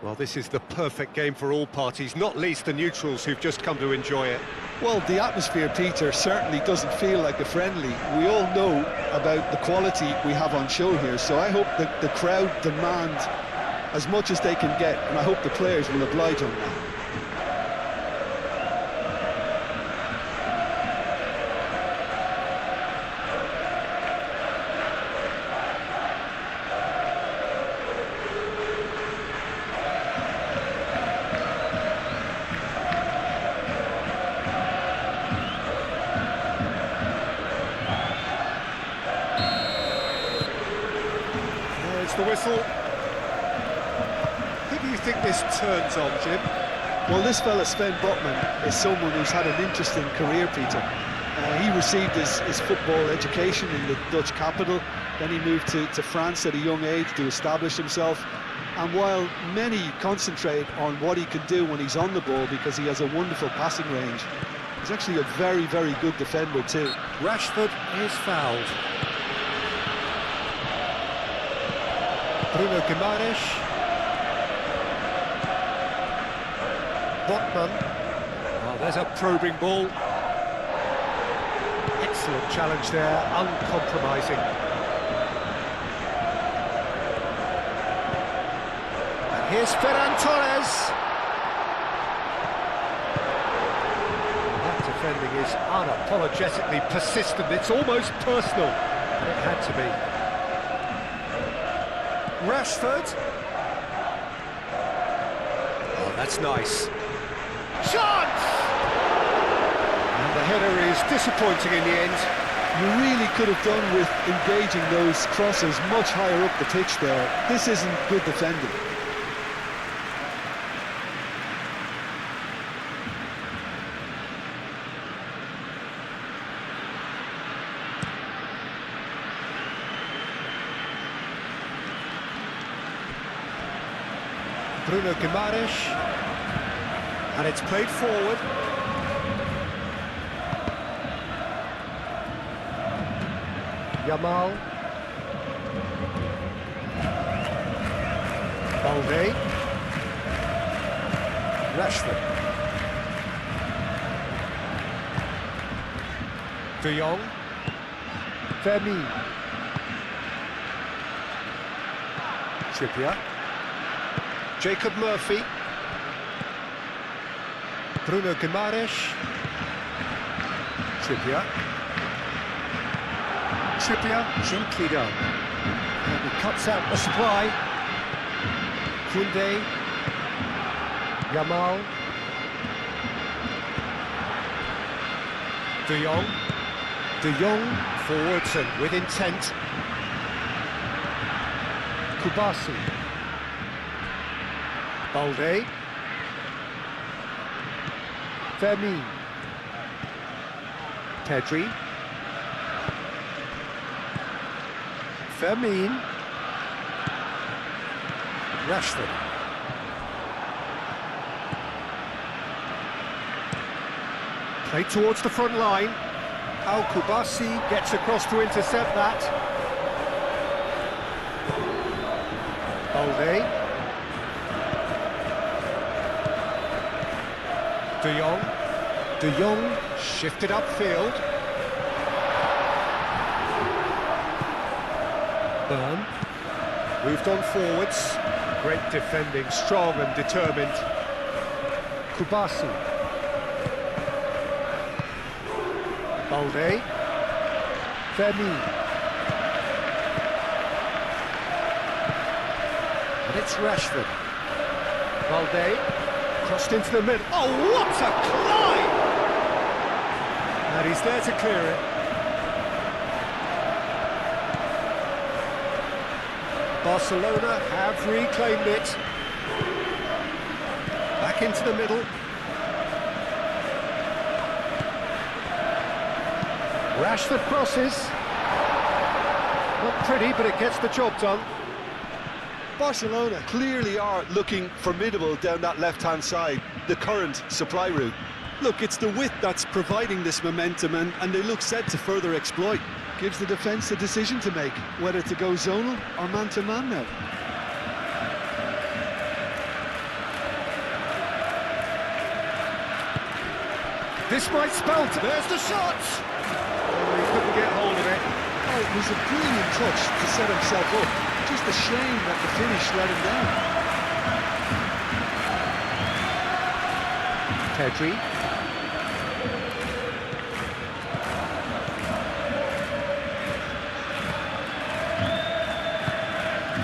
Well, this is the perfect game for all parties, not least the neutrals who've just come to enjoy it. Well, the atmosphere, Peter, certainly doesn't feel like a friendly. We all know about the quality we have on show here, so I hope that the crowd demand as much as they can get, and I hope the players will oblige on that. The whistle. Who do you think this turns on, Jim? Well, this fella, Sven Botman, is someone who's had an interesting career, Peter. He received his football education in the Dutch capital, then he moved to France at a young age to establish himself. And while many concentrate on what he can do when he's on the ball because he has a wonderful passing range, he's actually a very, very good defender too. Rashford is fouled. Bruno Guimaraes. Botman. Oh, there's a probing ball. Excellent challenge there, uncompromising. And here's Ferran Torres. That defending is unapologetically persistent. It's almost personal. And it had to be. Rashford. Oh, that's nice. Shot! And the header is disappointing in the end. You really could have done with engaging those crosses much higher up the pitch there. This isn't good defending. Bruno Guimaraes, and it's played forward. Yamal. Balde. Rashford. De Jong. Fermin. Trippier. Jacob Murphy. Bruno Guimaraes. Trippier. Gently done. And he cuts out the supply. Koundé. Yamal. De Jong. De Jong forwards and with intent. Kubasi. Balde. Fermin. Pedri. Fermin. Rashford. Played towards the front line. Kubasi gets across to intercept that. Balde. De Jong. De Jong shifted upfield. Burn. Moved on forwards. Great defending, strong and determined. Kubasi. Balde. Fermin. And it's Rashford. Balde. Crossed into the middle. Oh, what a climb! And he's there to clear it. Barcelona have reclaimed it. Back into the middle. Rashford crosses. Not pretty, but it gets the job done. Barcelona clearly are looking formidable down that left-hand side, the current supply route. Look, it's the width that's providing this momentum, and they look set to further exploit. Gives the defence a decision to make, whether to go zonal or man-to-man now. This might spell... There's the shot! Oh, he couldn't get hold of it. Oh, it was a brilliant touch to set himself up. Just a shame that the finish let him down. Pedri.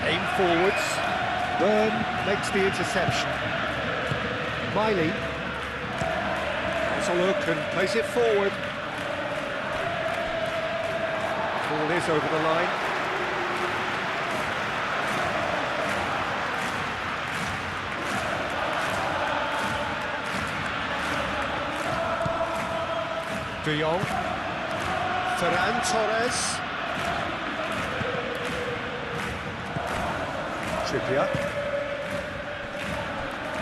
Aim forwards. Byrne makes the interception. Miley. Has a look and plays it forward. Ball is over the line. De Jong. Ferran Torres. Trippier.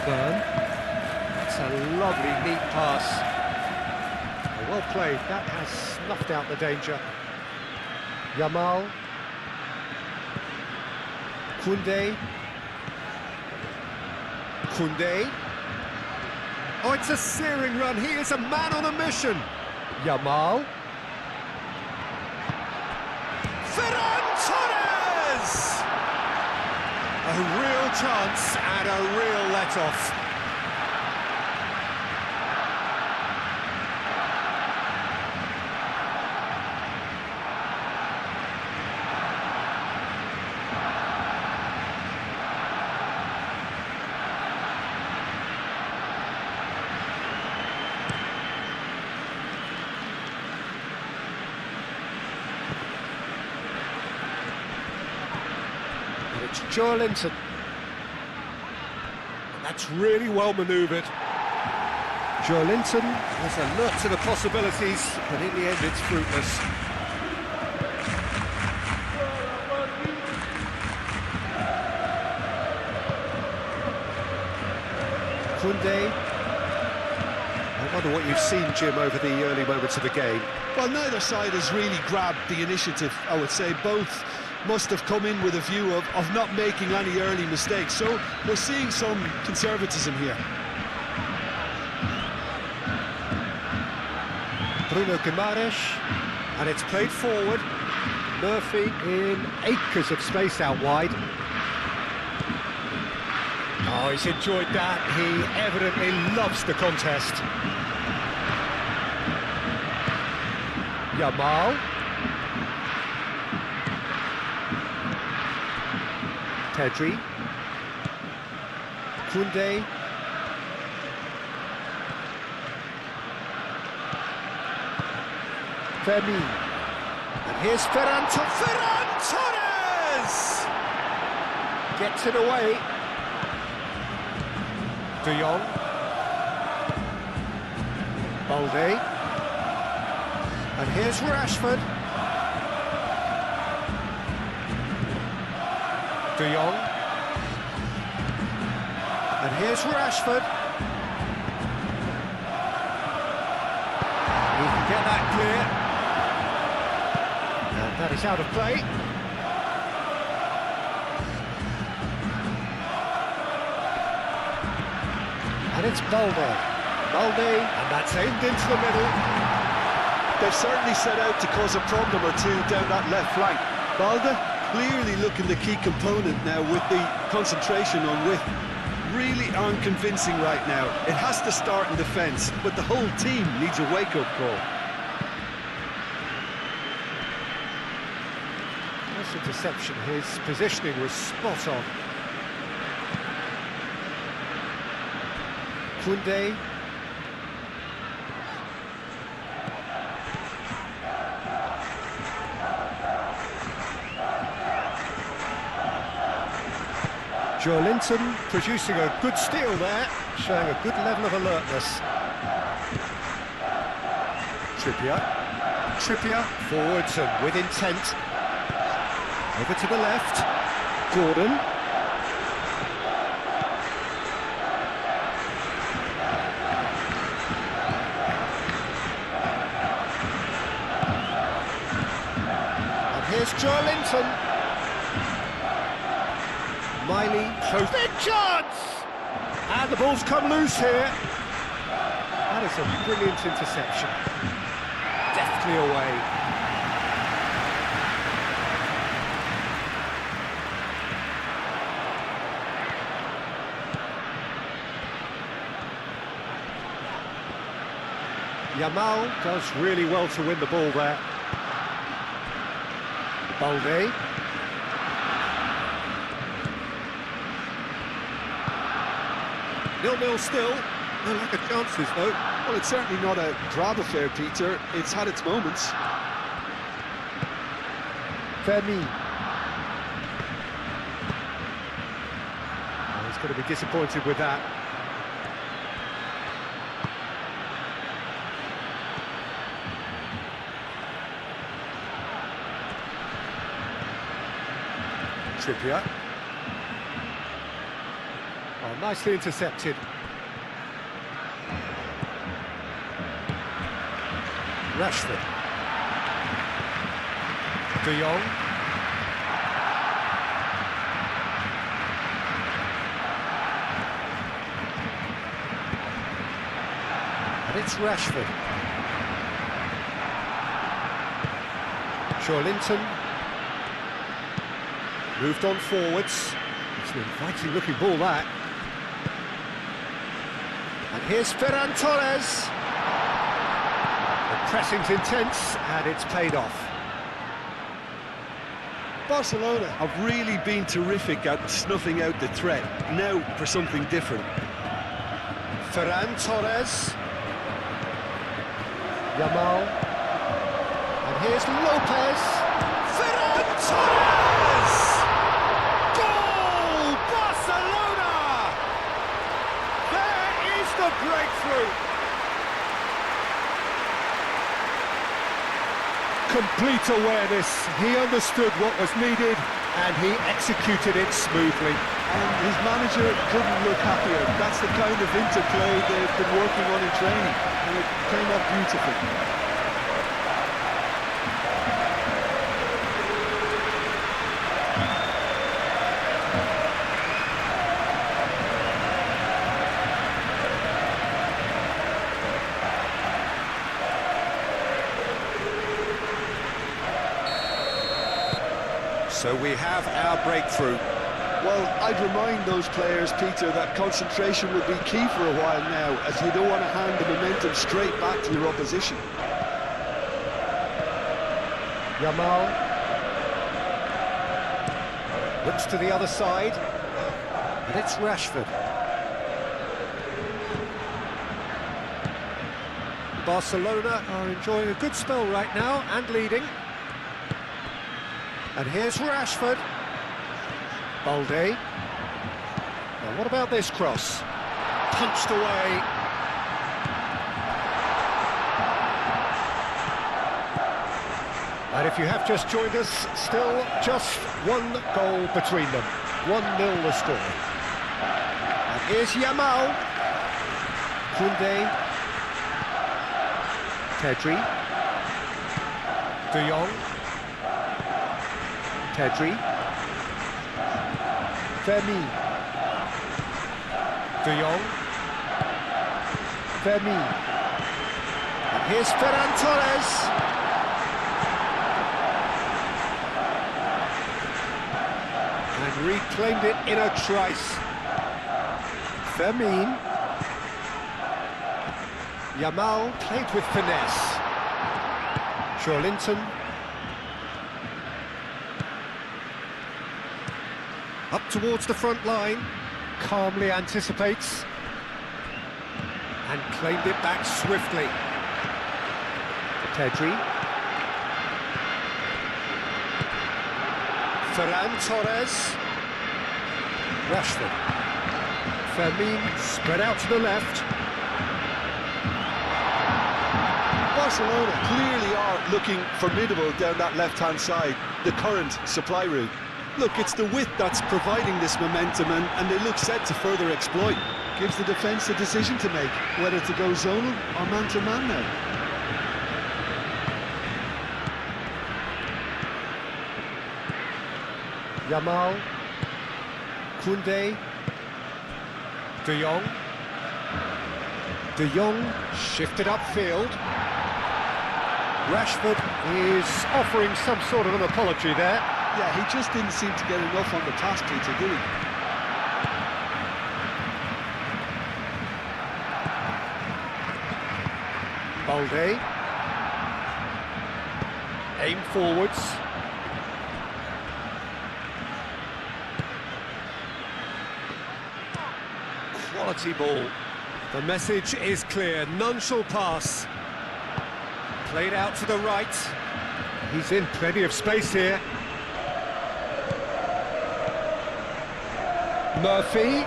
Byrne. It's a lovely, neat pass. Well played. That has snuffed out the danger. Yamal. Koundé. Koundé. Oh, it's a searing run. He is a man on a mission. Yamal. Ferran Torres! A real chance and a real let-off. It's Joelinton. That's really well manoeuvred. Joelinton is alert to the possibilities, but in the end it's fruitless. Koundé. I wonder what you've seen, Jim, over the early moments of the game. Well, neither side has really grabbed the initiative, I would say. Both must have come in with a view of not making any early mistakes. So we're seeing some conservatism here. Bruno Guimaraes, and it's played forward. Murphy in acres of space out wide. Oh, he's enjoyed that. He evidently loves the contest. Yamal. Pedri. Koundé. Fermin. And here's Ferran Torres! Gets it away. De Jong. Balde. And here's Rashford. De Jong. And here's Rashford. He can get that clear. And that is out of play. And it's Balde. Balde, and that's aimed into the middle. They've certainly set out to cause a problem or two down that left flank. Balde clearly looking the key component now with the concentration on width. Really aren't convincing right now. It has to start in defence, but the whole team needs a wake-up call. Nice interception. His positioning was spot on. Koundé. Joelinton producing a good steal there, showing a good level of alertness. Trippier, forwards and with intent. Over to the left, Gordon. And here's Joelinton. Miley, close. Big chance! And the ball's come loose here. That is a brilliant interception. Deftly away. Yamal does really well to win the ball there. Balde. 0-0 still. No lack of chances, though. Well, it's certainly not a drab affair, Peter. It's had its moments. Fermi. Oh, he's going to be disappointed with that. Trippier. Oh, nicely intercepted. Rashford. De Jong. And it's Rashford. Linton. Moved on forwards. It's an inviting looking ball, that. And here's Ferran Torres. The pressing's intense, and it's paid off. Barcelona have really been terrific at snuffing out the threat. Now for something different. Ferran Torres. Yamal. And here's Lopez. Ferran Torres! Goal! Barcelona! There is the breakthrough. Complete awareness. He understood what was needed and he executed it smoothly. And his manager couldn't look happier. That's the kind of interplay they've been working on in training, and it came out beautifully. So we have our breakthrough. Well, I'd remind those players, Peter, that concentration will be key for a while now, as you don't want to hand the momentum straight back to your opposition. Yamal looks to the other side, and it's Rashford. Barcelona are enjoying a good spell right now and leading. And here's Rashford. Balde. Now what about this cross? Punched away. And if you have just joined us, still just one goal between them. 1-0 the score. And here's Yamal. Koundé. Pedri. De Jong. Pedri. Fermi. De Jong. Fermi. And here's Ferran Torres. And reclaimed it in a trice. Fermin. Yamal played with finesse. Linton. Up towards the front line, calmly anticipates, and claimed it back swiftly. Pedri. Ferran Torres. Rashford. Fermin spread out to the left. Barcelona clearly are looking formidable down that left-hand side, the current supply route. Look, it's the width that's providing this momentum, and they look set to further exploit. Gives the defence a decision to make, whether to go zonal or man-to-man now. Yamal. Koundé. De Jong. De Jong shifted upfield. Rashford is offering some sort of an apology there. Yeah, he just didn't seem to get enough on the pass, Peter, did he? Balde. Aim forwards. Quality ball. The message is clear, none shall pass. Played out to the right. He's in plenty of space here. Murphy.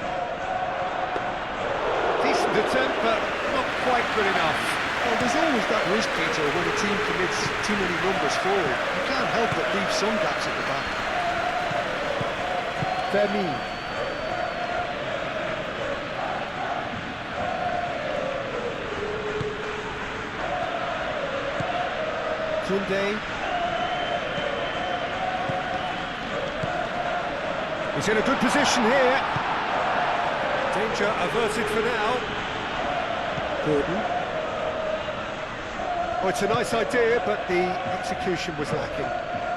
Decent attempt, but not quite good enough. Well, there's always that risk, Peter, when a team commits too many numbers forward. You can't help but leave some gaps at the back. Vermeer. Koundé. He's in a good position here. Danger averted for now. Gordon. Oh, it's a nice idea, but the execution was lacking.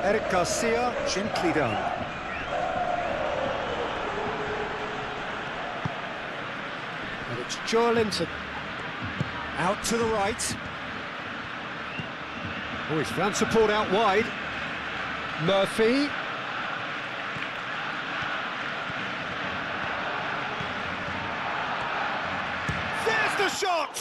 Eric Garcia, gently done. And it's Joelinton. Out to the right. Oh, he's found support out wide. Murphy. There's the shot!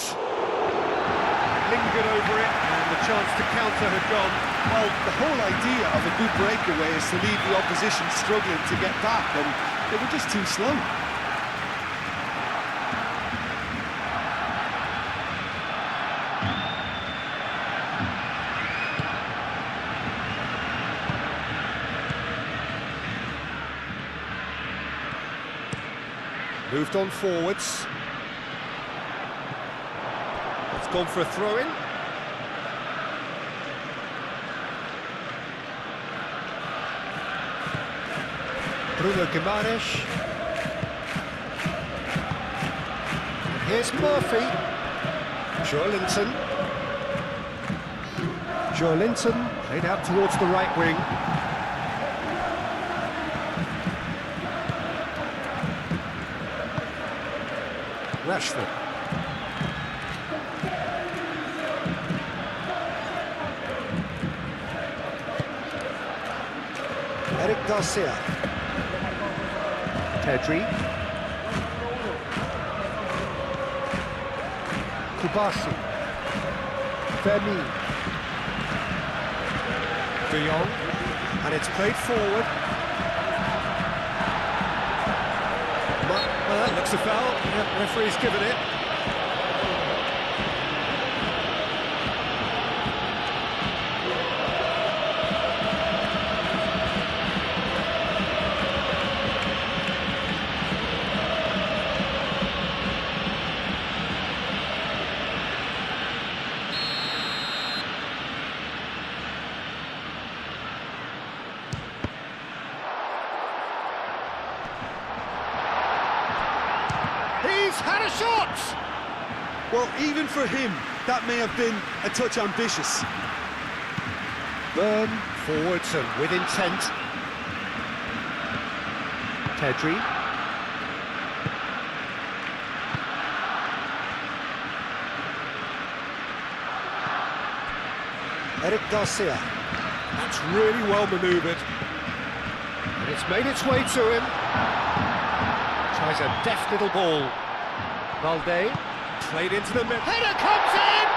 Lingered over it, and the chance to counter had gone. Well, the whole idea of a good breakaway is to leave the opposition struggling to get back, and they were just too slow. Moved on forwards. It's gone for a throw-in. Bruno Guimaraes. And here's Murphy. Joelinton. Joelinton played out towards the right wing. Rashford. Eric Garcia. Pedri. Kubasi. Vermeer. De Jong. And it's played forward. Well, that looks a foul. Yep, referee's given it. He's had a shot! Well, even for him, that may have been a touch ambitious. Burn forwards and with intent. Pedri. Eric Garcia. That's really well manoeuvred. And it's made its way to him. Tries a deft little ball. Balde played into the middle. Header comes in!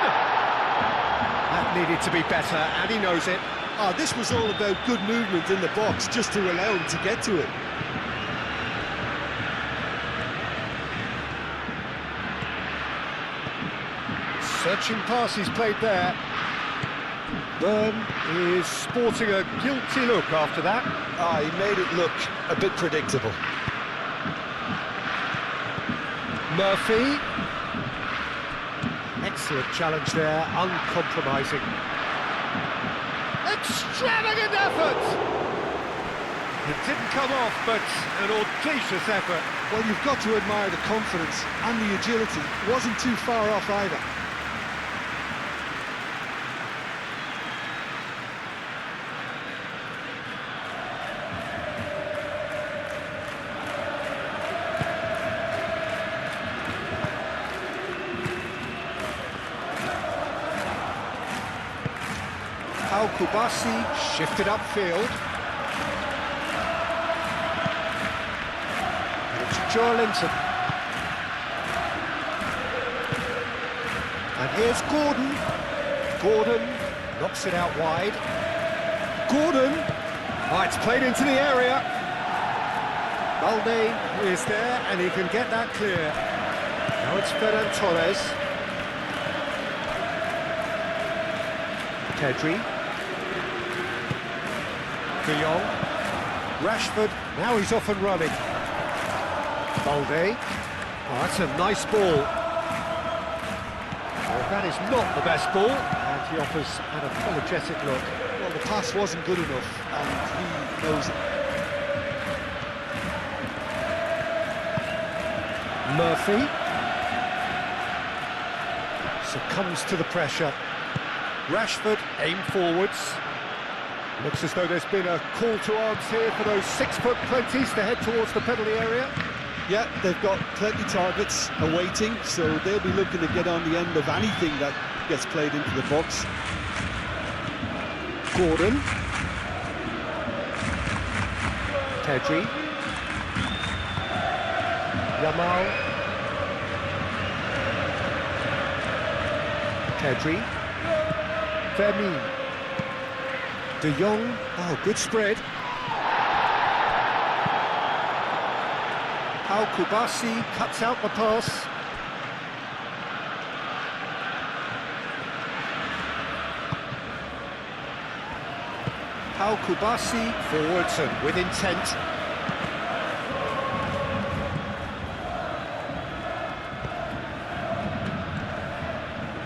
That needed to be better, and he knows it. Oh, this was all about good movement in the box, just to allow him to get to it. Searching pass he's played there. Burn is sporting a guilty look after that. Ah, he made it look a bit predictable. Murphy. Excellent challenge there, uncompromising. Extravagant effort! It didn't come off, but an audacious effort. Well, you've got to admire the confidence and the agility. It wasn't too far off either. Kubasi shifted upfield. It's Joelinton. And here's Gordon. Gordon knocks it out wide. Gordon. Oh, it's played into the area. Balde is there and he can get that clear. Now it's Ferran Torres. Pedri. De Jong. Rashford, now he's off and running. Balde. Oh, that's a nice ball. Well, that is not the best ball, and he offers an apologetic look. Well, the pass wasn't good enough, and he knows it. Murphy succumbs to the pressure. Rashford aimed forwards. Looks as though there's been a call to arms here for those 6'20" to head towards the penalty area. Yeah, they've got plenty targets awaiting, so they'll be looking to get on the end of anything that gets played into the box. Gordon. Pedri. Yamal. Pedri. Fermin. De Jong. Oh, good spread. Pau Kubasi cuts out the pass. Pau Kubasi forwards and with intent.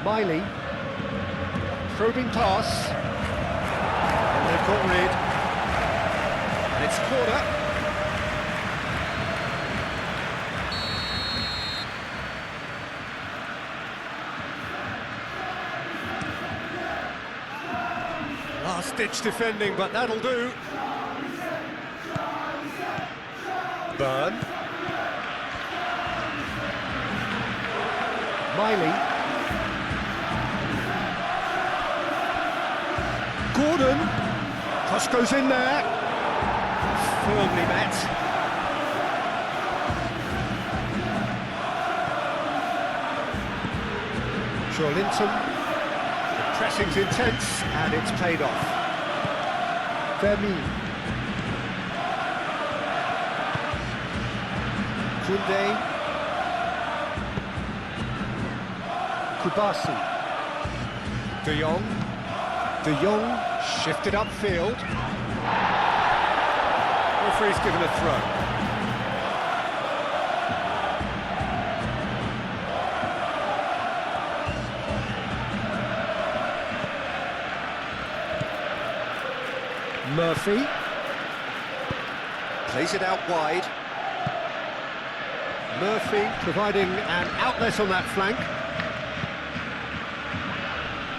Miley. Probing pass. And they've got rid. And it's corner. Last-ditch defending, but that'll do. Burn. Miley. Gordon. Cross goes in there. Firmly met. Joelinton. The pressing's intense and it's paid off. Fermin. Koundé. Kubasi. De Jong. De Jong shifted upfield. Referee's given a throw. Murphy plays it out wide. Murphy providing an outlet on that flank.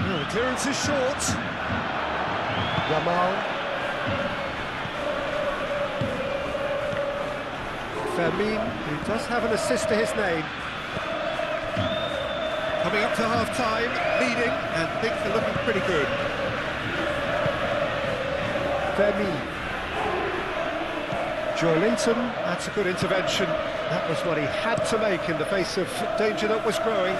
Oh, the clearance is short. Yamal. Fermin, who does have an assist to his name. Coming up to half-time, leading, and things are looking pretty good. Fermin. Joelinton, that's a good intervention. That was what he had to make in the face of danger that was growing.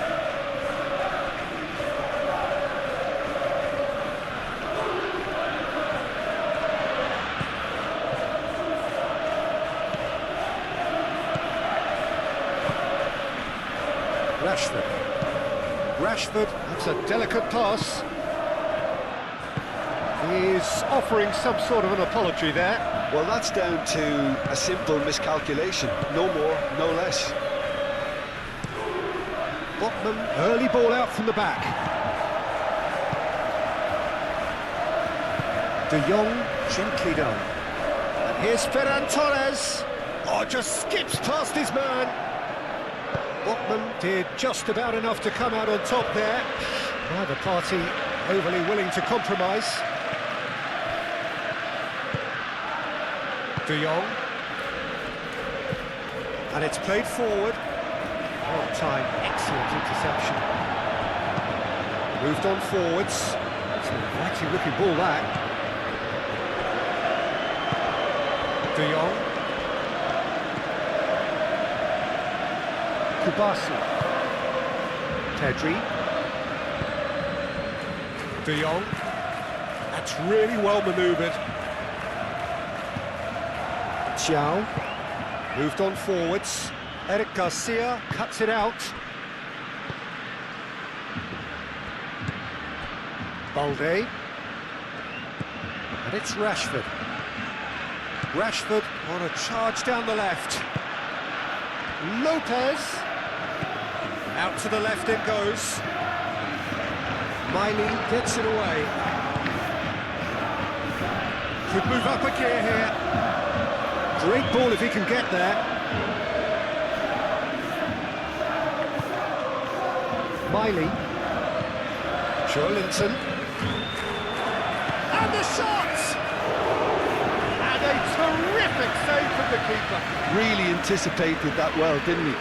Rashford. Rashford, that's a delicate pass. He's offering some sort of an apology there. Well, that's down to a simple miscalculation. No more, no less. Botman, early ball out from the back. De Jong, gently done. Here's Ferran Torres. Oh, just skips past his man. Botman did just about enough to come out on top there. Neither party overly willing to compromise. De Jong. And it's played forward. Well time, excellent interception. Moved on forwards. It's an inviting looking ball, that. De Jong. Kubasi. Pedri. De Jong. That's really well manoeuvred. Xiao. Moved on forwards. Eric Garcia cuts it out. Balde. And it's Rashford. Rashford on a charge down the left. Lopez. Out to the left it goes. Miley gets it away. Could move up a gear here. Great ball if he can get there. Miley. Joelinton. And the shot! And a terrific save from the keeper. Really anticipated that well, didn't he?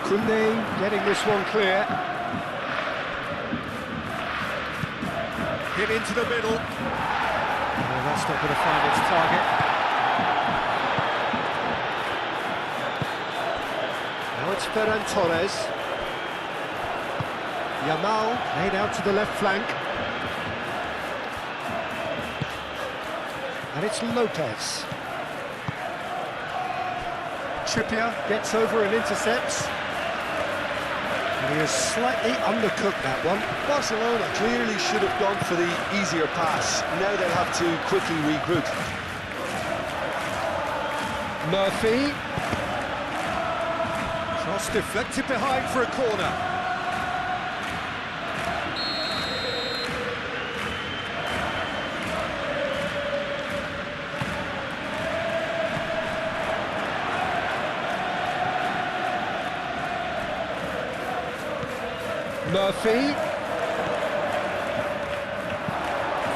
Koundé getting this one clear. Hit into the middle. Oh, that's not going to find its target. Now it's Ferran Torres. Yamal laid out to the left flank. And it's Lopez. Trippier gets over and intercepts. And he has slightly undercooked that one. Barcelona clearly should have gone for the easier pass. Now they'll have to quickly regroup. Murphy. Cross deflected behind for a corner. Murphy.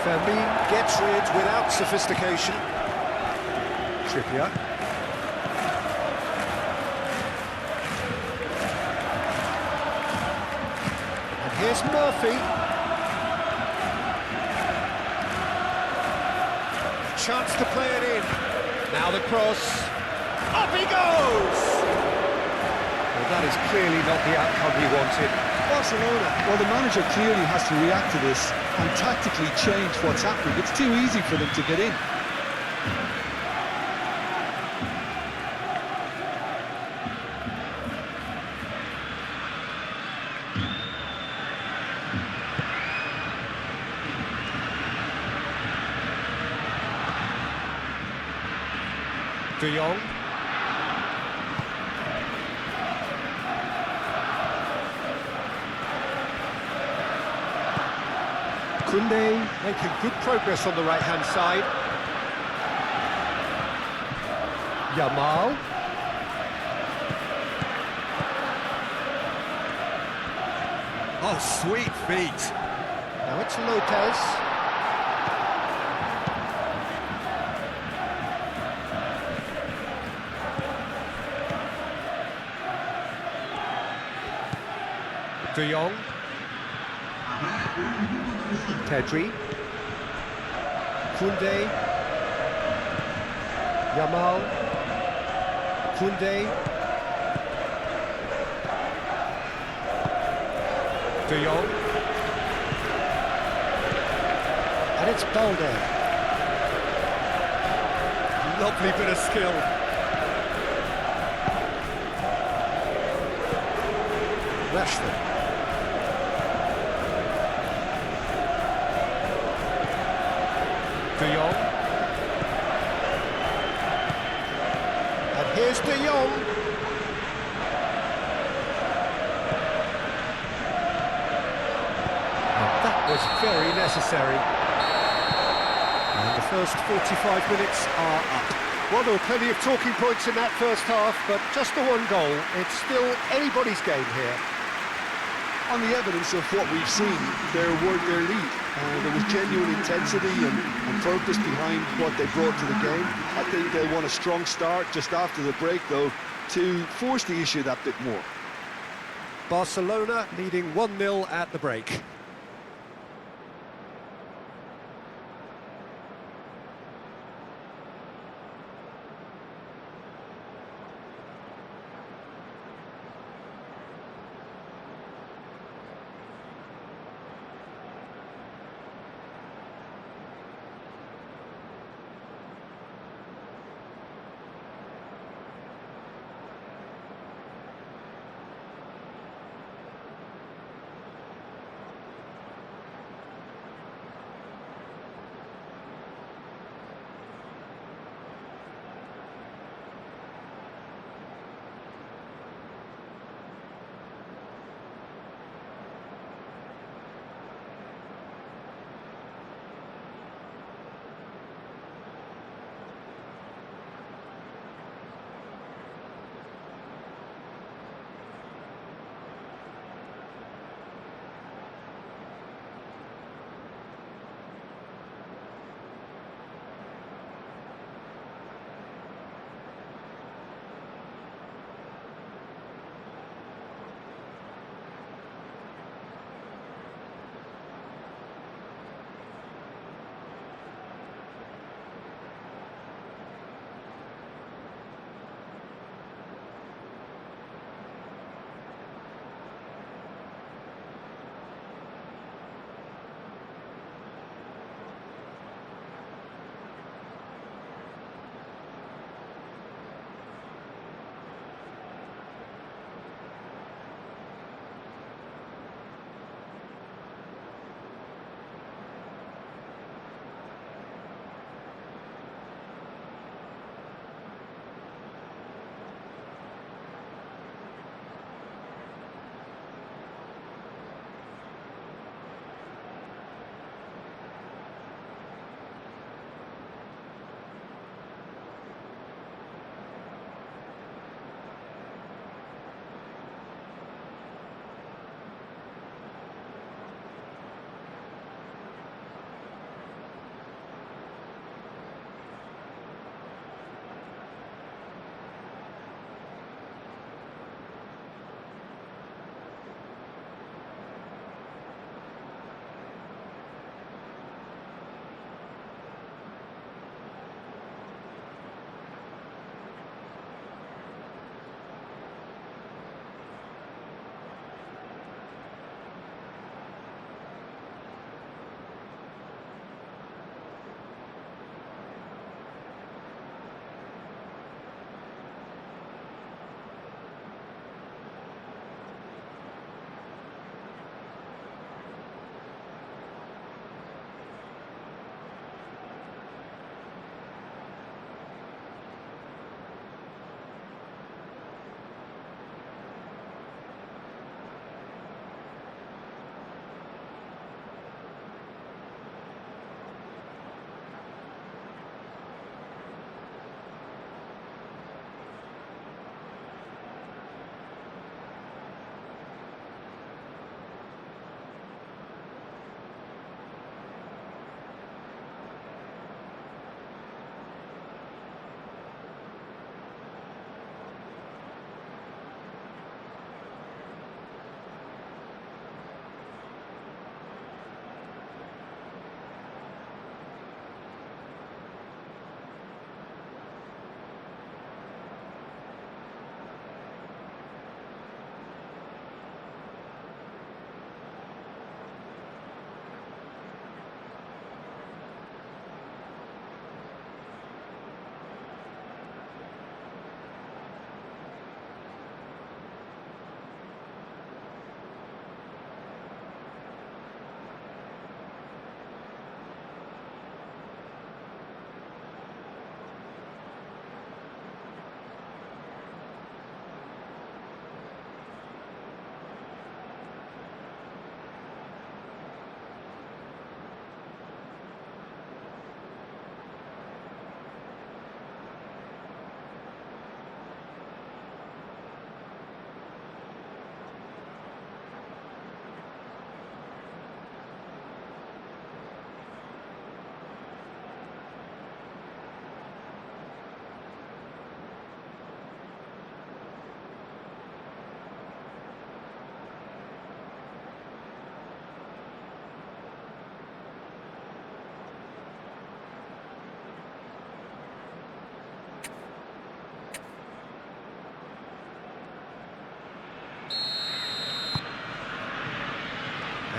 Fermin gets rid without sophistication. Trippier. And here's Murphy. Chance to play it in. Now the cross. Up he goes! Well, that is clearly not the outcome he wanted. Barcelona, well, the manager clearly has to react to this and tactically change what's happening. It's too easy for them to get in. De Jong. Koundé making good progress on the right-hand side. Yamal. Oh, sweet feet. Now it's Lopez. De Jong. Pedri. Koundé. Yamal. Koundé. De Jong. And it's Balde. Lovely bit of skill. Rashford. De Jong. And here's De Jong. And that was very necessary. And the first 45 minutes are up. Well, there were plenty of talking points in that first half, but just the one goal. It's still anybody's game here. On the evidence of what we've seen, they're worth their lead. There was genuine intensity and purpose behind what they brought to the game. I think they'll want a strong start just after the break, though, to force the issue that bit more. Barcelona leading 1-0 at the break.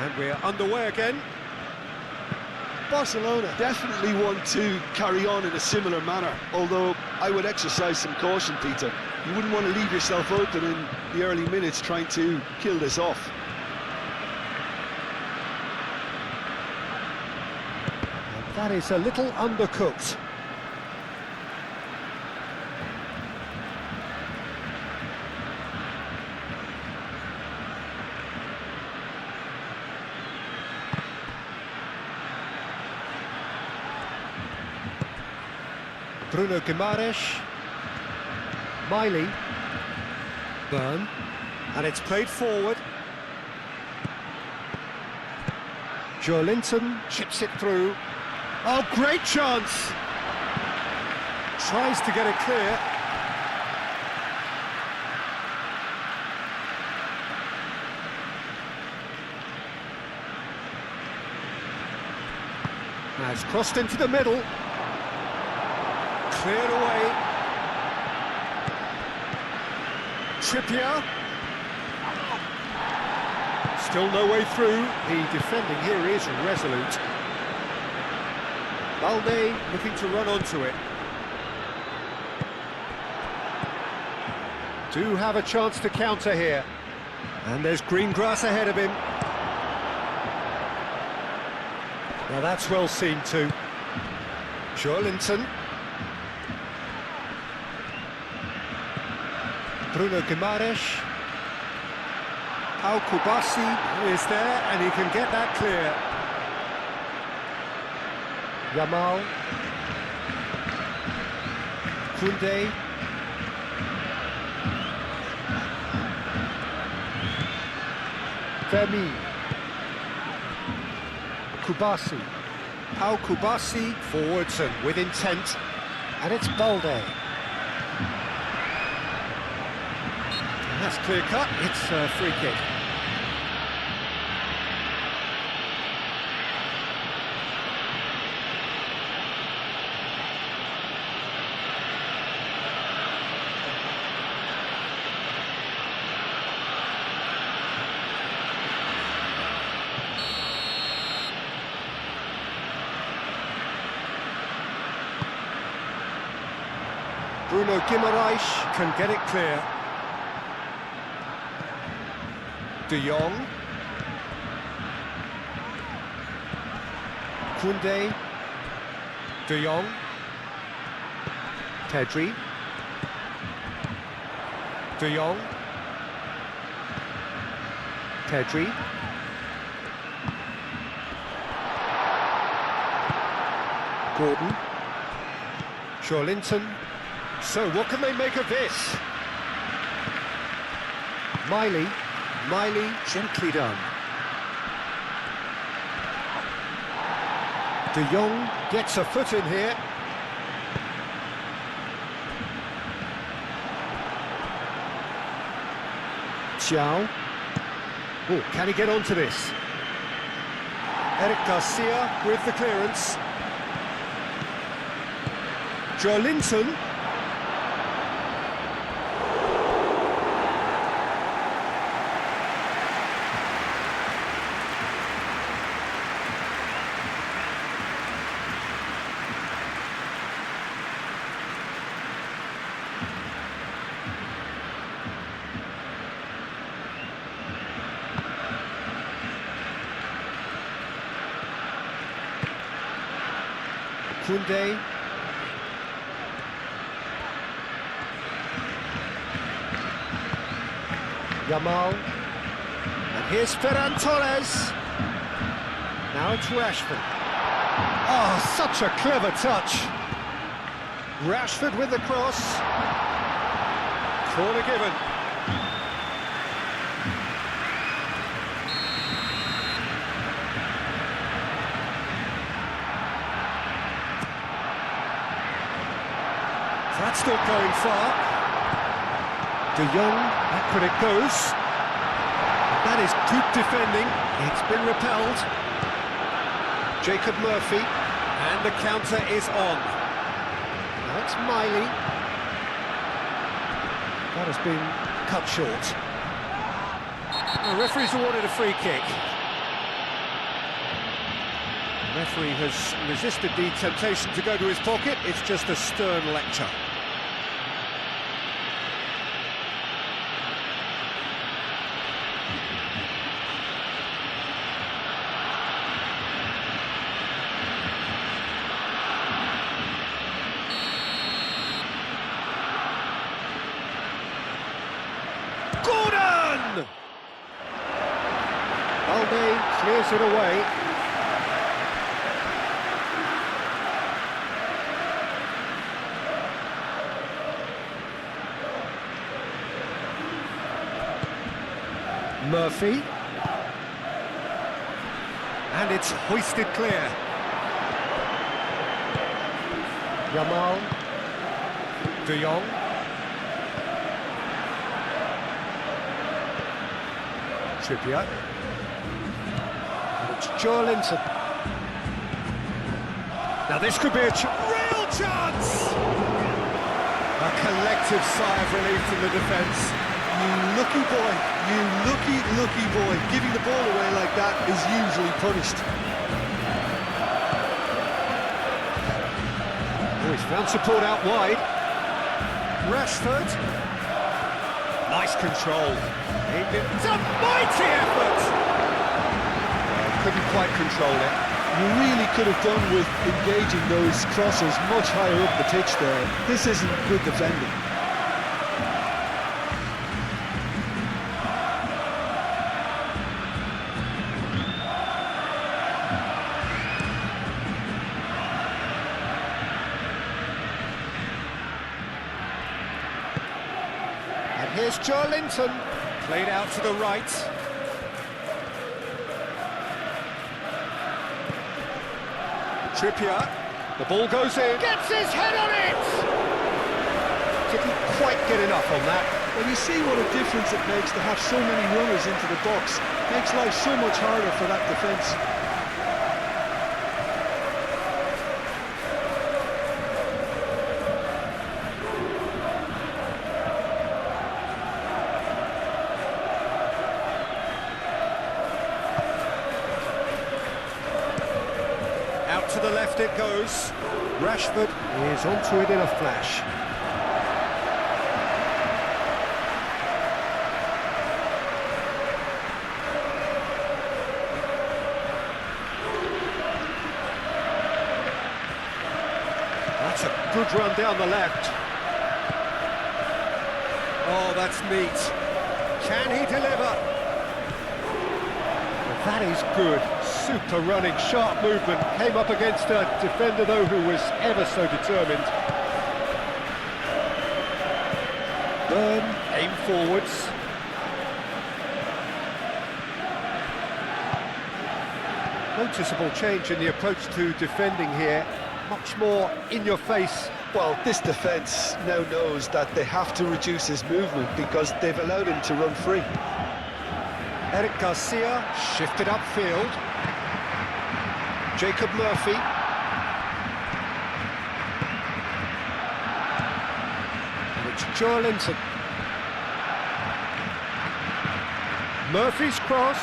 And we're underway again. Barcelona definitely want to carry on in a similar manner, although I would exercise some caution, Peter. You wouldn't want to leave yourself open in the early minutes trying to kill this off. And that is a little undercooked. Bruno Guimaraes, Miley, Byrne, and it's played forward. Joelinton chips it through. Oh, great chance! Tries to get it clear. Now it's crossed into the middle. Cleared away. Trippier. Still no way through. The defending here is resolute. Balde looking to run onto it. Do have a chance to counter here. And there's green grass ahead of him. Now that's well seen too. Joelinton. Bruno Guimaraes. Pau Kubasi is there, and he can get that clear. Yamal. Koundé. Vermi. Kubasi. Pau Kubasi forwards and with intent. And it's Balde. That's clear cut, it's a free kick. Bruno Guimaraes can get it clear. De Jong. Koundé. De Jong. Pedri. De Jong. Pedri. Gordon. Joelinton. So what can they make of this? Miley gently done. De Jong gets a foot in here. Xiao. Oh, can he get onto this? Eric Garcia with the clearance. Joelinton. Koundé. Yamal. And here's Ferran Torres. Now it's Rashford. Oh, such a clever touch. Rashford with the cross. Corner given. That's still going far. De Jong, back when it goes. And that is good defending. It's been repelled. Jacob Murphy, and the counter is on. Now it's Miley. That has been cut short. The referee's awarded a free kick. The referee has resisted the temptation to go to his pocket. It's just a stern lecture. Gordon! Balmain clears it away. Murphy. And it's hoisted clear. Yamal. De Jong. Trippier. And it's Joelinton. Now this could be a real chance! A collective sigh of relief from the defence. You lucky boy, you lucky boy. Giving the ball away like that is usually punished. Oh, he's found support out wide. Rashford. Nice control. It's a mighty effort! Couldn't quite control it. You really could have done with engaging those crosses much higher up the pitch there. This isn't good defending. And here's Joelinton, played out to the right. Trippier, the ball goes in, gets his head on it! Didn't quite get enough on that. Well, you see what a difference it makes to have so many runners into the box. Makes life so much harder for that defence. Out to the left it goes. Rashford is onto it in a flash. That's a good run down the left. Oh, that's neat. Can he deliver? Well, that is good. Super running, sharp movement. Came up against a defender, though, who was ever so determined. Burn, aim forwards. Noticeable change in the approach to defending here. Much more in your face. Well, this defence now knows that they have to reduce his movement because they've allowed him to run free. Eric Garcia shifted upfield. Jacob Murphy. And it's Joelinton. Murphy's cross.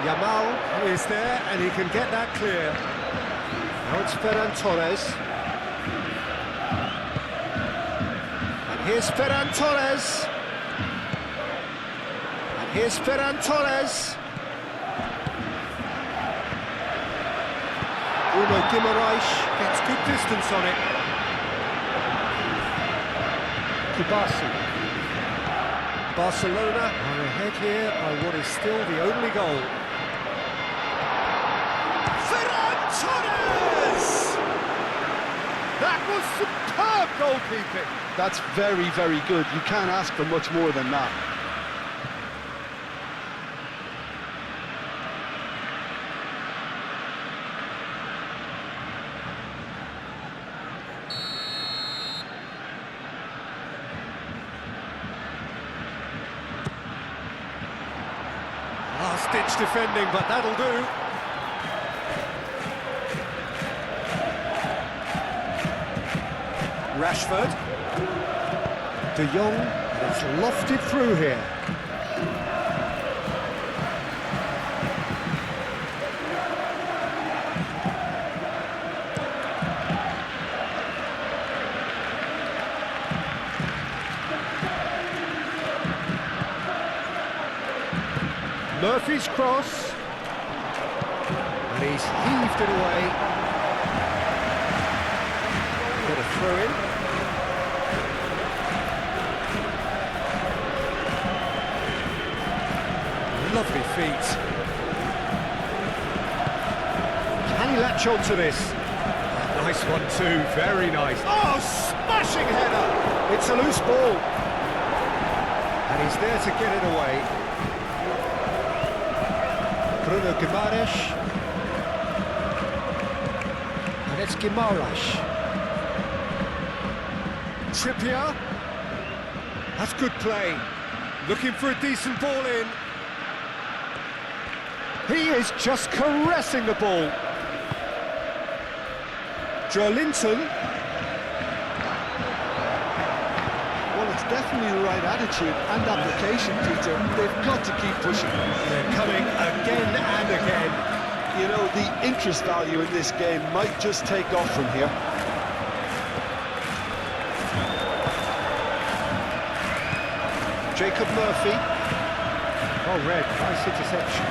Yamal is there and he can get that clear. Now it's Ferran Torres. And here's Ferran Torres. And here's Ferran Torres. Bruno Guimaraes gets good distance on it. Kubasi. Barcelona are ahead here by what is still the only goal. Ferran Torres! That was superb goalkeeping. That's very, very good. You can't ask for much more than that. Last-ditch defending, but that'll do. Rashford. De Jong, it's lofted through here. Murphy's cross. And he's heaved it away. Got a throw in. Lovely feet. Can he latch on to this? Nice one too, very nice. Oh, smashing header! It's a loose ball. And he's there to get it away. Bruno Guimaraes. And it's Guimaraes. Trippier. That's good play. Looking for a decent ball in. He is just caressing the ball. Joelinton. Well, it's definitely the right attitude and application, Peter. They've got to keep pushing. They're coming again and again. You know, the interest value in this game might just take off from here. Jacob Murphy. Oh, red. Nice interception.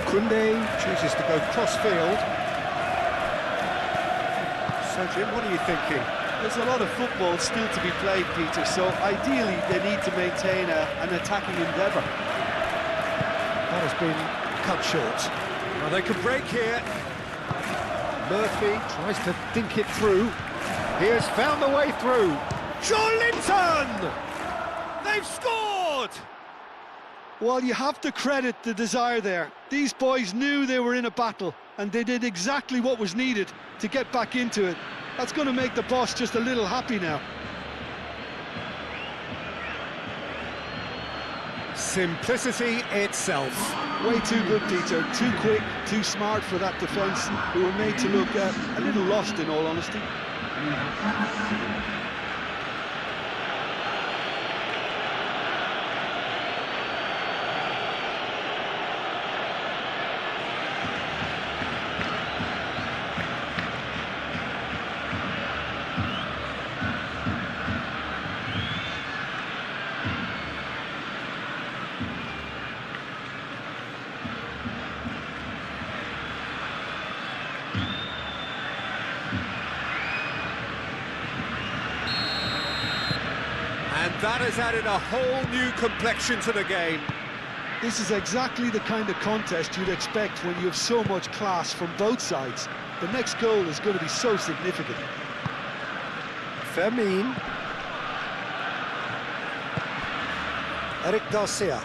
Koundé chooses to go cross-field. So, Jim, what are you thinking? There's a lot of football still to be played, Peter, so ideally they need to maintain an attacking endeavour. That has been cut short. Well, they can break here. Murphy tries to dink it through. He has found the way through. Joelinton! They've scored! Well, you have to credit the desire there. These boys knew they were in a battle, and they did exactly what was needed to get back into it. That's going to make the boss just a little happy now. Simplicity itself. Way too good, Peter. Too quick, too smart for that defence, who were made to look a little lost, in all honesty. And that has added a whole new complexion to the game. This is exactly the kind of contest you'd expect when you have so much class from both sides. The next goal is going to be so significant. Fermin. Eric Garcia.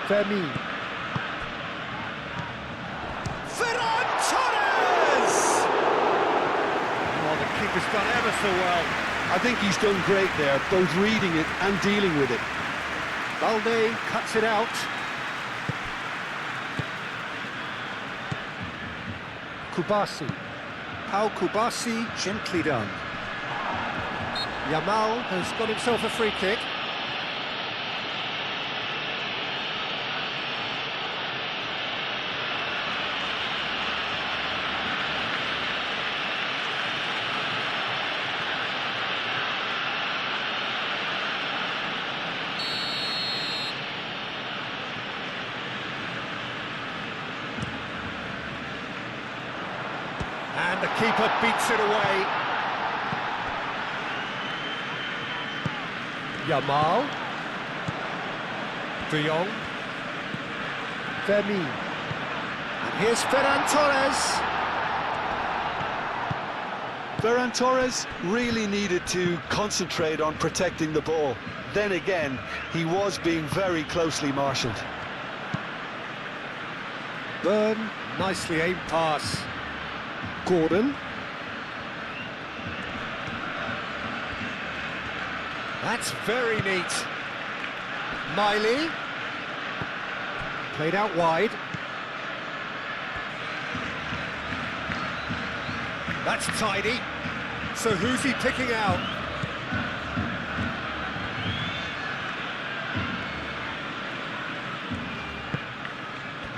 Fermin. Ferran Torres! Oh, the keeper's done ever so well. I think he's done great there, both reading it and dealing with it. Balde cuts it out. Kubasi. Pau Kubasi, gently done. Yamal has got himself a free kick. And the keeper beats it away. Yamal. De Jong. Fermin. And here's Ferran Torres. Ferran Torres really needed to concentrate on protecting the ball. Then again, he was being very closely marshalled. Burn, nicely aimed pass. Gordon. That's very neat. Miley. Played out wide. That's tidy. So who's he picking out?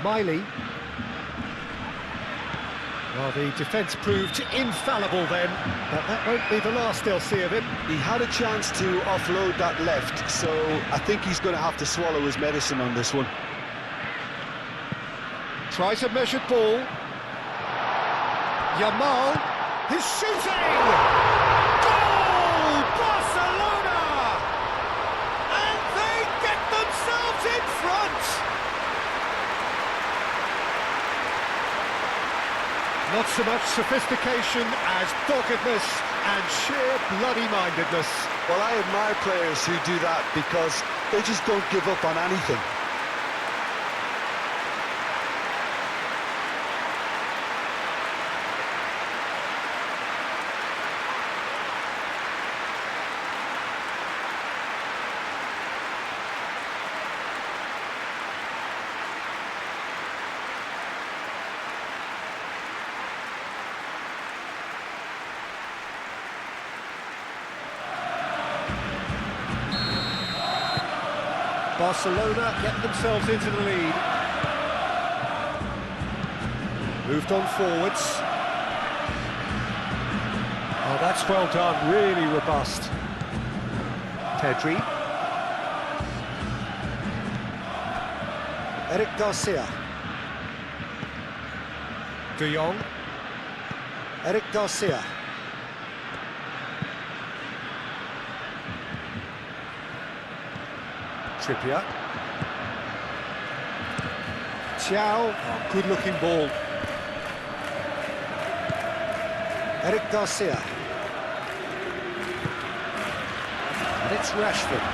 Miley. Well, the defence proved infallible then, but that won't be the last they'll see of him. He had a chance to offload that left, so I think he's going to have to swallow his medicine on this one. Tries a measured ball. Yamal, he's shooting! Goal! Barcelona! And they get themselves in front! Not so much sophistication as doggedness and sheer bloody-mindedness. Well, I admire players who do that because they just don't give up on anything. Barcelona get themselves into the lead. Moved on forwards. Oh, that's well done, really robust. Pedri. Eric Garcia. De Jong. Eric Garcia. Trippier. Thiaw, oh, good-looking ball. Eric Garcia. And it's Rashford.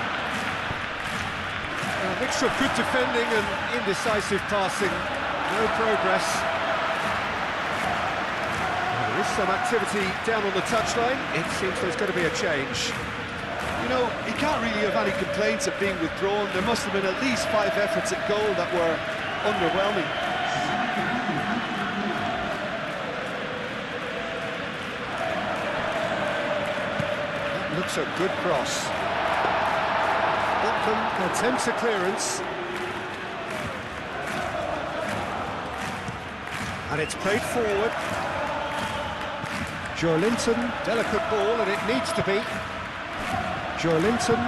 A mixture of good defending and indecisive passing. No progress. Well, there is some activity down on the touchline. It seems there's going to be a change. You know, he can't really have any complaints of being withdrawn. There must have been at least 5 efforts at goal that were underwhelming. That looks a good cross. Botman attempts a clearance. And it's played forward. Joelinton, delicate ball, and it needs to be. Joelinton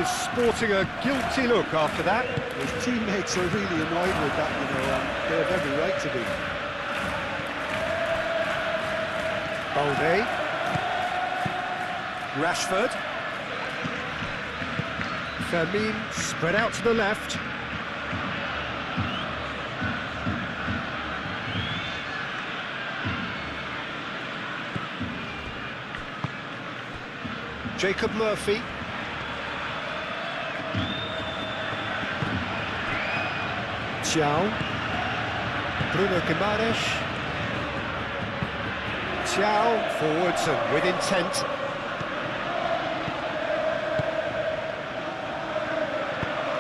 is sporting a guilty look after that. His teammates are really annoyed with that, you know, and they have every right to be. Balde. Rashford. Fermin spread out to the left. Jacob Murphy. Thiaw. Bruno Guimaraes. Thiaw forwards and with intent.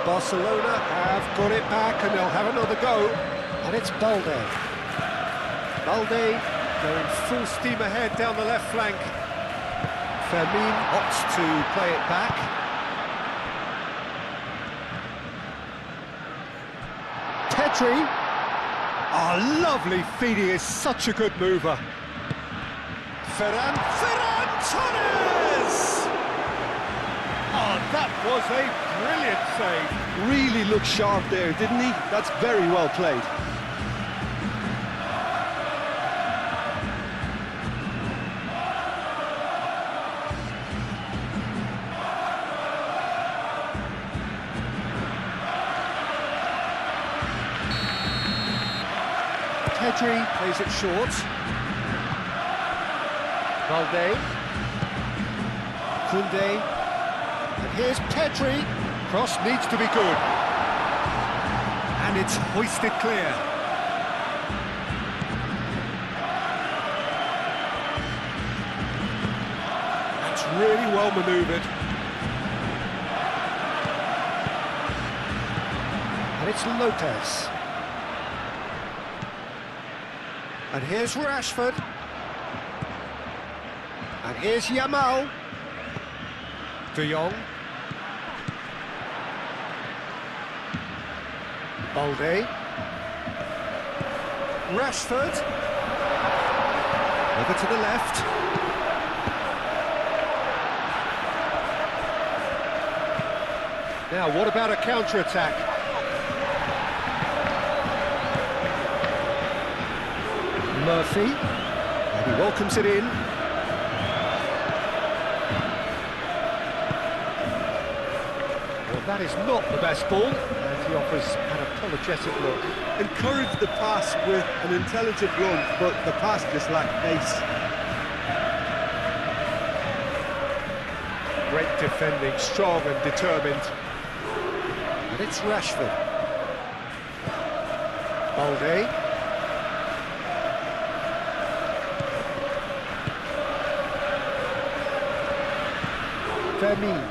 Barcelona have got it back and they'll have another go. And it's Balde. Balde going full steam ahead down the left flank. Fermin opts to play it back. Pedri. Oh, lovely feed, he is such a good mover. Ferran Torres! Oh, that was a brilliant save. Really looked sharp there, didn't he? That's very well played. Pedri plays it short. Balde. Koundé. And here's Pedri. Cross needs to be good. And it's hoisted clear. That's really well manoeuvred. And it's Lopez. And here's Rashford. And here's Yamal. De Jong. Balde. Rashford. Over to the left. Now, what about a counter-attack? Murphy, and he welcomes it in. Well, that is not the best ball, and he offers an apologetic look. Encouraged the pass with an intelligent run, but the pass just lacked pace. Great defending, strong and determined. And it's Rashford. Balde. Fermin.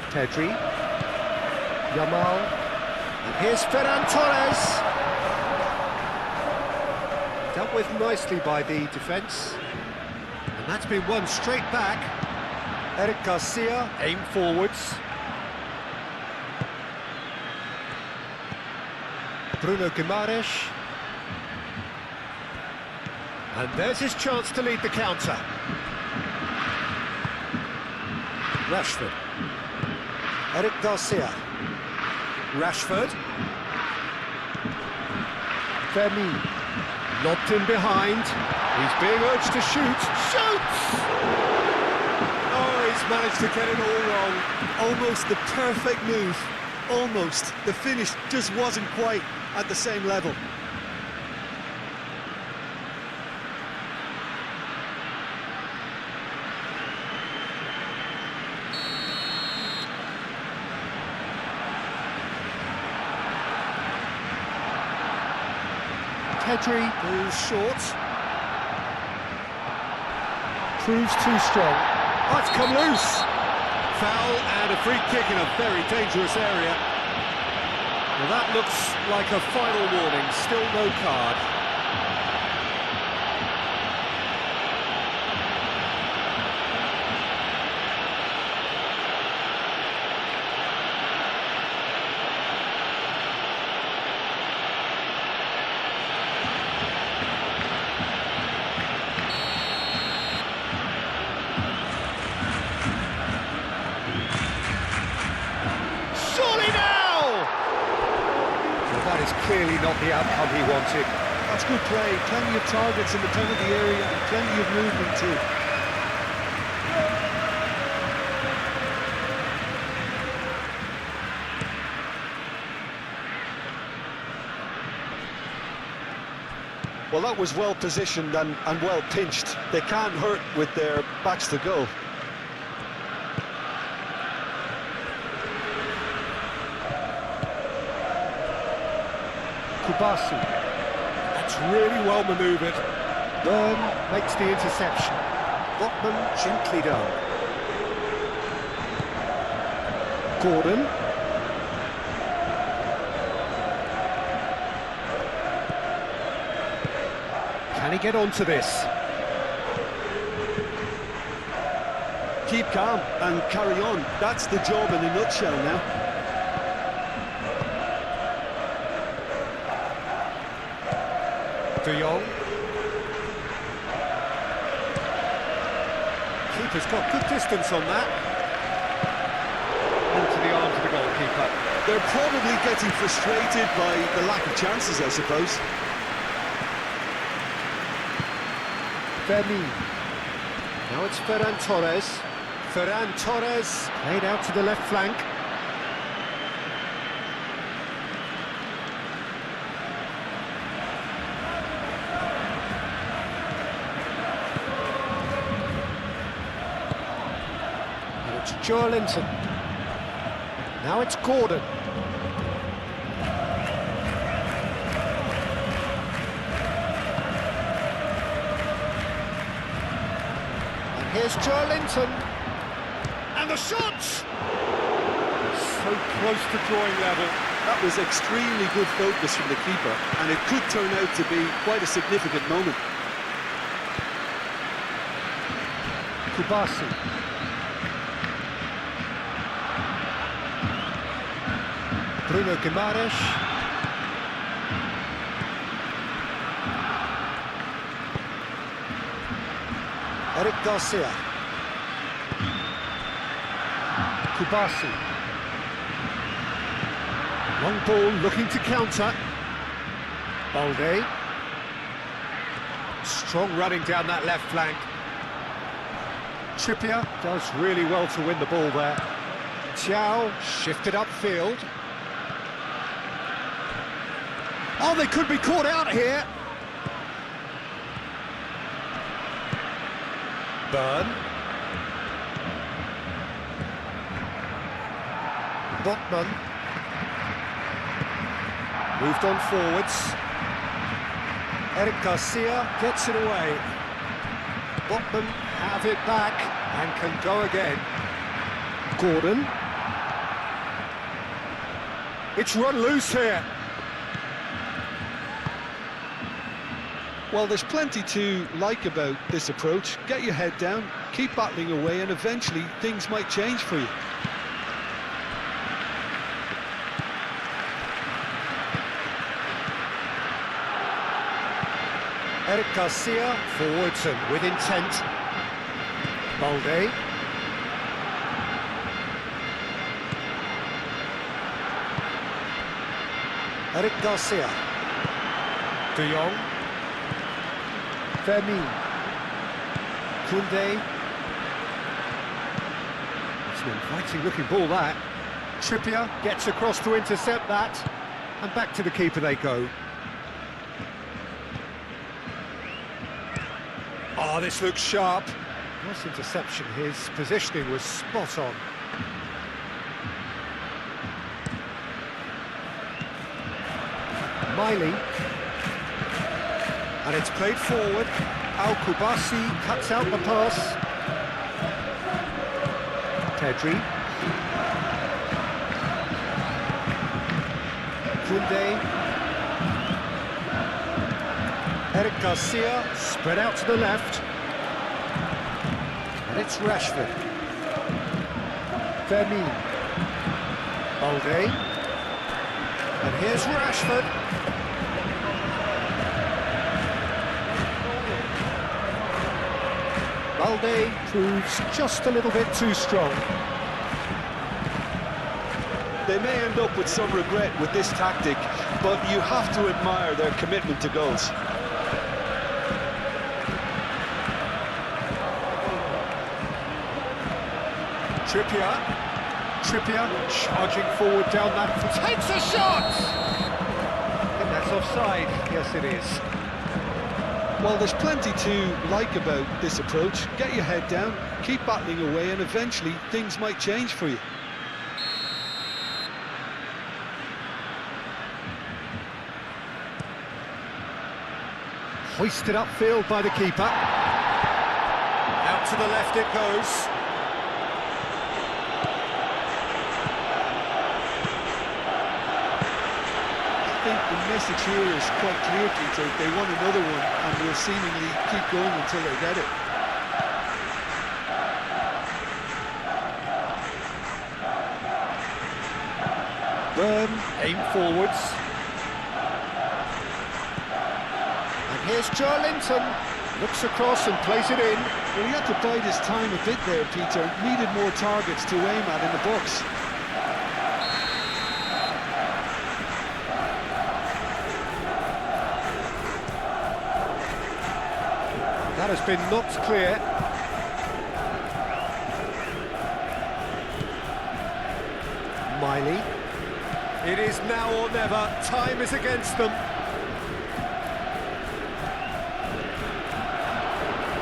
Pedri. Yamal. And here's Ferran Torres. Dealt with nicely by the defence. And that's been won straight back. Eric Garcia, aim forwards. Bruno Guimaraes. And there's his chance to lead the counter. Rashford. Eric Garcia. Rashford. Fermin. Lobbed in behind. He's being urged to shoot. Shoots! Oh, he's managed to get it all wrong. Almost the perfect move. Almost. The finish just wasn't quite at the same level. Pedri is short. Proves too strong. Oh, it's come loose. Foul and a free kick in a very dangerous area. Well, that looks like a final warning. Still no card. Clearly not the outcome he wanted. That's good play. Plenty of targets in the penalty area and plenty of movement too. Well, that was well positioned and well pinched. They can't hurt with their backs to goal. Kubasi. That's really well manoeuvred. Byrne makes the interception. Botman gently done. Gordon. Can he get onto this? Keep calm and carry on. That's the job in a nutshell now. De Jong. Keeper's got good distance on that. Into the arms of the goalkeeper. They're probably getting frustrated by the lack of chances, I suppose. Fermin. Now it's Ferran Torres. Ferran Torres played out to the left flank. Joelinton. Now it's Gordon. And here's Joelinton. And the shot! So close to drawing level. That was extremely good focus from the keeper, and it could turn out to be quite a significant moment. Kubasi. Bruno Guimaraes. Garcia. Kubasi. Long ball looking to counter. Balde. Strong running down that left flank. Trippier does really well to win the ball there. Thiaw shifted upfield. Oh, they could be caught out here. Burn. Botman. Moved on forwards. Eric Garcia gets it away. Botman have it back and can go again. Gordon. It's run loose here. Well, there's plenty to like about this approach. Get your head down, keep battling away, and eventually things might change for you. Eric Garcia forwards and with intent. Balde. Eric Garcia. De Jong. Fermin. Koundé. It's an inviting looking ball that. Trippier gets across to intercept that. And back to the keeper they go. Oh, this looks sharp. Nice interception. His positioning was spot on. Miley. And it's played forward. Al-Kubasi cuts out the pass. Pedri. Koundé. Eric Garcia, spread out to the left. And it's Rashford. Fermin. Balde. And here's Rashford. Balde proves just a little bit too strong. They may end up with some regret with this tactic, but you have to admire their commitment to goals. Trippier charging forward down that, takes a shot! I think that's offside, yes it is. Well, there's plenty to like about this approach. Get your head down, keep battling away, and eventually things might change for you. Hoisted upfield by the keeper. Out to the left it goes. I think the message here is quite clear, Peter. They want another one and will seemingly keep going until they get it. Burn, aim forwards. And here's Joelinton. Looks across and plays it in. Well, he had to bide his time a bit there, Peter. Needed more targets to aim at in the box. That has been knocked clear. Miley. It is now or never. Time is against them.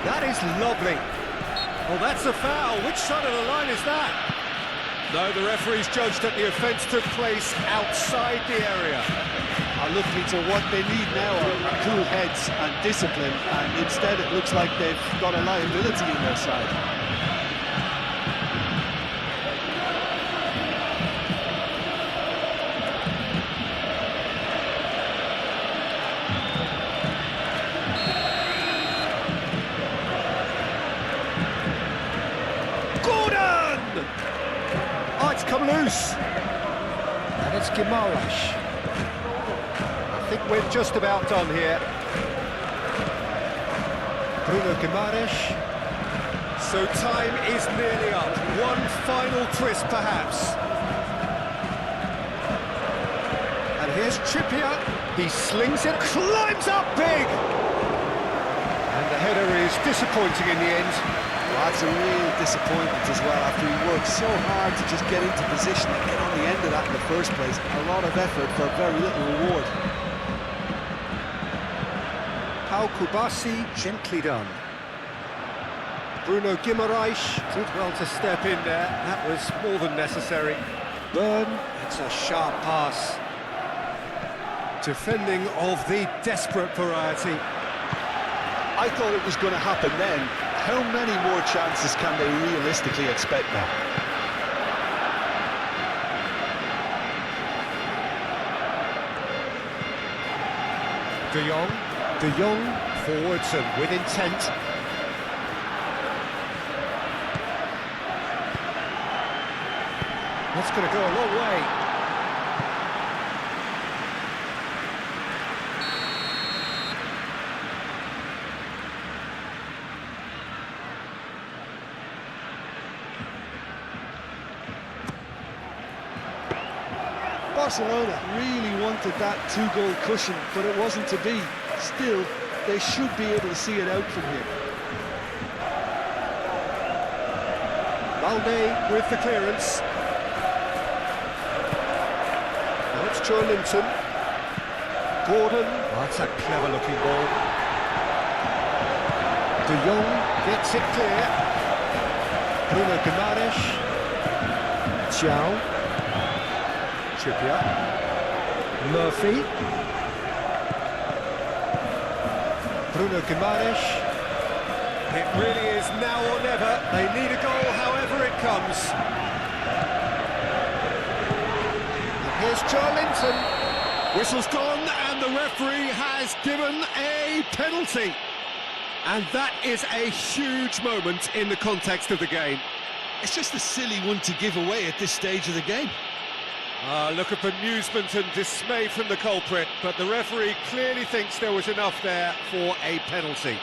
That is lovely. Well, that's a foul. Which side of the line is that? No, the referee's judged that the offence took place outside the area. Look, Peter, what they need now are cool heads and discipline, and instead it looks like they've got a liability on their side. Gordon! Oh, it's come loose. And it's Guimaraes. I think we're just about done here. Bruno Guimaraes. So time is nearly up. One final twist, perhaps. And here's Trippier. He slings it, climbs up big! And the header is disappointing in the end. Well, that's a real disappointment as well, after he worked so hard to just get into position and get on the end of that in the first place. A lot of effort for very little reward. Pau Kubasi, gently done. Bruno Guimaraes did well to step in there. That was more than necessary. Byrne, it's a sharp pass. Defending of the desperate variety. I thought it was going to happen then. How many more chances can they realistically expect now? De Jong, forwards and with intent. That's going to go a long way. Barcelona really wanted that two-goal cushion, but it wasn't to be. Still, they should be able to see it out from here. Balde with the clearance. Now it's Joe Linton. Gordon. Oh, that's a clever-looking ball. De Jong gets it clear. Bruno Guimaraes. Thiaw. Trippier, Murphy, Bruno Guimaraes. It really is now or never. They need a goal however it comes. And here's Joe Linton. Whistle's gone and the referee has given a penalty. And that is a huge moment in the context of the game. It's just a silly one to give away at this stage of the game. Look at bemusement and dismay from the culprit, but the referee clearly thinks there was enough there for a penalty.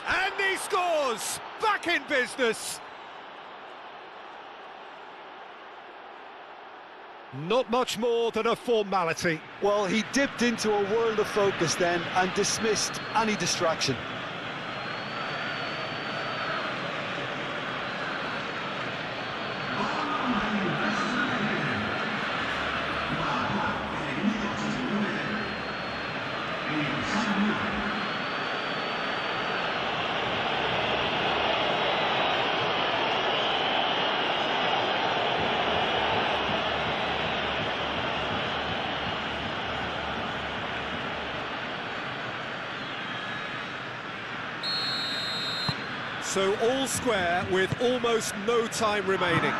And he scores! Back in business! Not much more than a formality. Well, he dipped into a world of focus then and dismissed any distraction. So all square with almost no time remaining.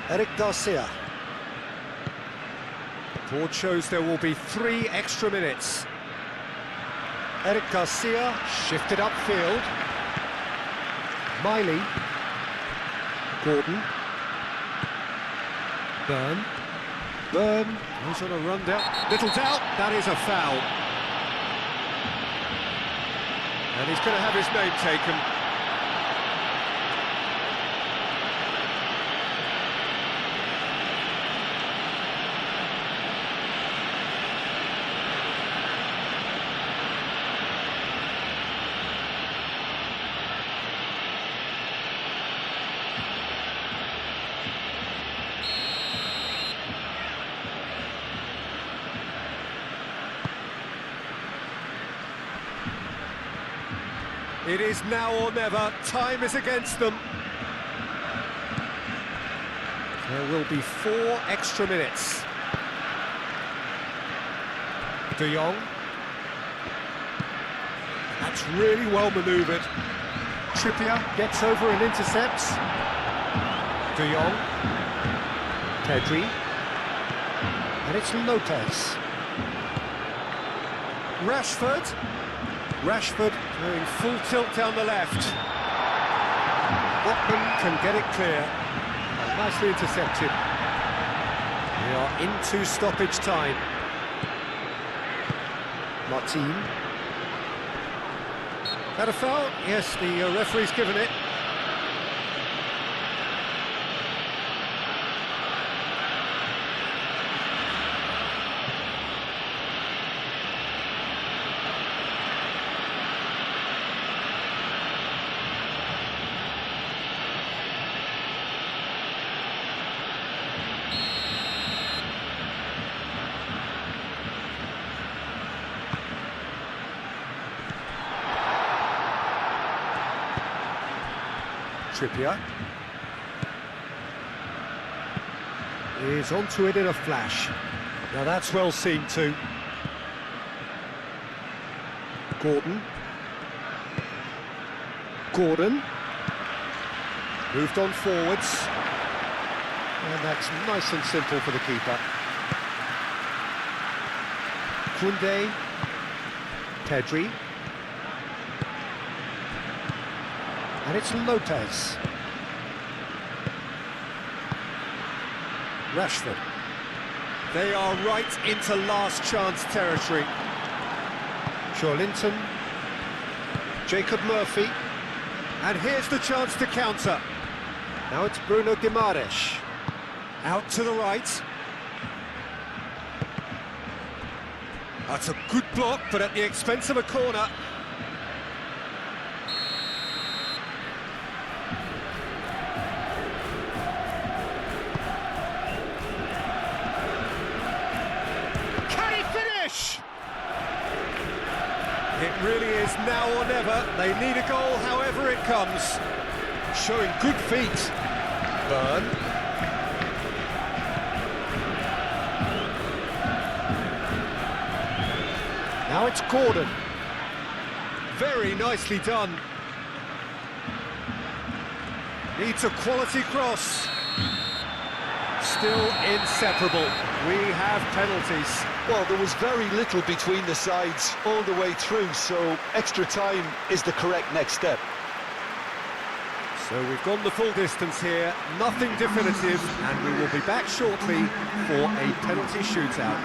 Eric Garcia. Board shows there will be 3 extra minutes. Eric Garcia shifted upfield. Miley. Gordon. Byrne. He's on a run down. Little doubt, that is a foul. And he's going to have his name taken. It is now or never. Time is against them. There will be 4 extra minutes. De Jong. That's really well manoeuvred. Trippier gets over and intercepts. De Jong. Pedri. And it's Lopez. Rashford doing full tilt down the left. Botman can get it clear. Nicely intercepted. We are into stoppage time. Martin. That a foul? Yes, the referee's given it. Trippier is onto it in a flash. Now that's well seen too. Gordon moved on forwards, and that's nice and simple for the keeper. Koundé, Pedri. And it's Lopez. Rashford. They are right into last chance territory. Linton, Jacob Murphy. And here's the chance to counter. Now it's Bruno Guimaraes. Out to the right. That's a good block, but at the expense of a corner. It really is now or never. They need a goal however it comes. Showing good feet. Burn. Now it's Gordon. Very nicely done. Needs a quality cross. Still inseparable. We have penalties. Well, there was very little between the sides all the way through, so extra time is the correct next step. So we've gone the full distance here, nothing definitive, and we will be back shortly for a penalty shootout.